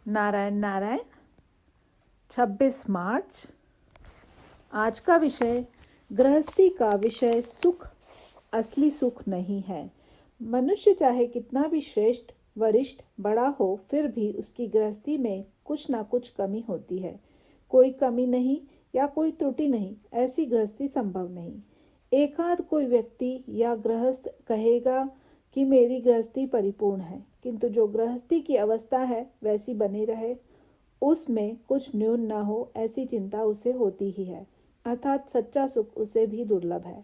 नारायण नारायण। 26 मार्च। आज का विषय, गृहस्थी का विषय सुख असली सुख नहीं है। मनुष्य चाहे कितना भी श्रेष्ठ, वरिष्ठ, बड़ा हो, फिर भी उसकी गृहस्थी में कुछ ना कुछ कमी होती है। कोई कमी नहीं या कोई त्रुटि नहीं, ऐसी गृहस्थी संभव नहीं। एकाध कोई व्यक्ति या गृहस्थ कहेगा कि मेरी गृहस्थी परिपूर्ण है, किंतु जो गृहस्थी की अवस्था है वैसी बनी रहे, उसमें कुछ न्यून न हो, ऐसी चिंता उसे होती ही है। अर्थात सच्चा सुख उसे भी दुर्लभ है।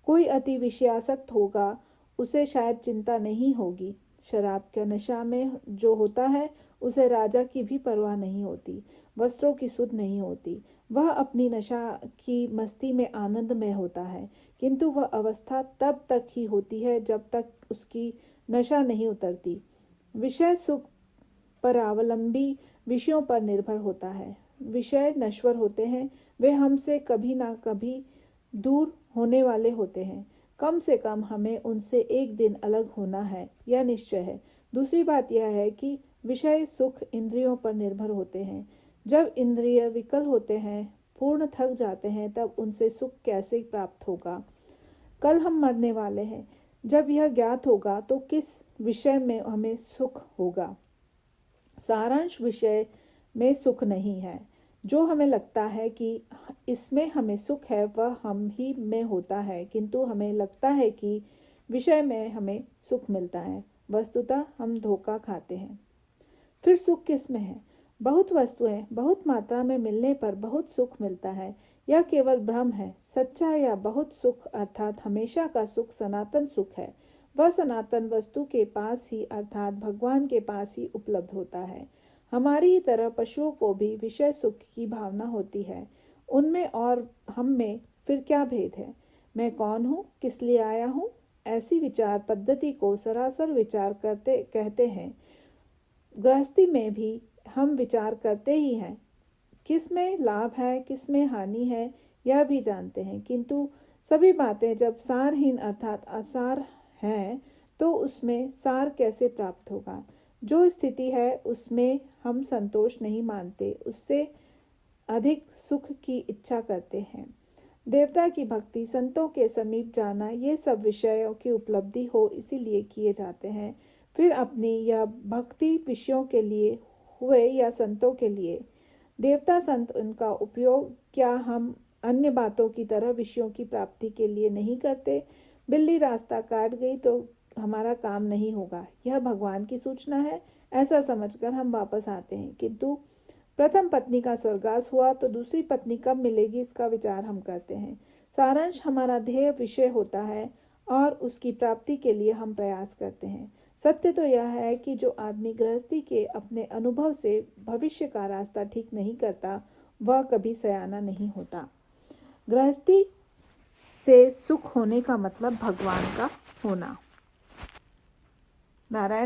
कोई अति विषयासक्त होगा, उसे शायद चिंता नहीं होगी। शराब के नशा में जो होता है, उसे राजा की भी परवाह नहीं होती, वस्त्रों की सुध नहीं होती। वह अपनी नशा की मस्ती में आनंद में होता है, किंतु वह अवस्था तब तक ही होती है जब तक उसकी नशा नहीं उतरती। विषय सुख परावलंबी विषयों पर निर्भर होता है। विषय नश्वर होते हैं, वे हमसे कभी ना कभी दूर होने वाले होते हैं। कम से कम हमें उनसे एक दिन अलग होना है, यह निश्चय है। दूसरी बात यह है कि विषय सुख इंद्रियों पर निर्भर होते हैं। जब इंद्रिय विकल होते हैं, पूर्ण थक जाते हैं, तब उनसे सुख कैसे प्राप्त होगा। कल हम मरने वाले हैं। जब यह ज्ञात होगा तो किस विषय में हमें सुख होगा। सारांश, विषय में सुख नहीं है। जो हमें लगता है कि इसमें हमें सुख है, वह हम ही में होता है, किंतु हमें लगता है कि विषय में हमें सुख मिलता है। वस्तुतः हम धोखा खाते हैं। फिर सुख किस में है? बहुत वस्तुएं बहुत मात्रा में मिलने पर बहुत सुख मिलता है, यह केवल भ्रम है। सच्चा या बहुत सुख अर्थात हमेशा का सुख सनातन सुख है। वह सनातन वस्तु के पास ही अर्थात भगवान के पास ही उपलब्ध होता है। हमारी ही तरह पशुओं को भी विषय सुख की भावना होती है। उनमें और हम में फिर क्या भेद है? मैं कौन हूँ, किस लिए आया हूँ, ऐसी विचार पद्धति को सरासर विचार करते कहते हैं। गृहस्थी में भी हम विचार करते ही हैं। किस में लाभ है, किस में हानि है, यह भी जानते हैं, किंतु सभी बातें जब सारहीन अर्थात असार हैं, तो उसमें सार कैसे प्राप्त होगा। जो स्थिति है उसमें हम संतोष नहीं मानते, उससे अधिक सुख की इच्छा करते हैं। देवता की भक्ति, संतों के समीप जाना, ये सब विषयों की उपलब्धि हो इसीलिए किए जाते हैं। फिर अपनी यह भक्ति विषयों के लिए हुए या संतों के लिए। देवता संत उनका उपयोग क्या हम अन्य बातों की तरह विषयों की प्राप्ति के लिए नहीं करते? बिल्ली रास्ता काट गई तो हमारा काम नहीं होगा, यह भगवान की सूचना है, ऐसा समझकर हम वापस आते हैं। किंतु प्रथम पत्नी का स्वर्गवास हुआ तो दूसरी पत्नी कब मिलेगी, इसका विचार हम करते हैं। सारांश, हमारा ध्येय विषय होता है और उसकी प्राप्ति के लिए हम प्रयास करते हैं। सत्य तो यह है कि जो आदमी गृहस्थी के अपने अनुभव से भविष्य का रास्ता ठीक नहीं करता, वह कभी सयाना नहीं होता। गृहस्थी से सुख होने का मतलब भगवान का होना। नारायण।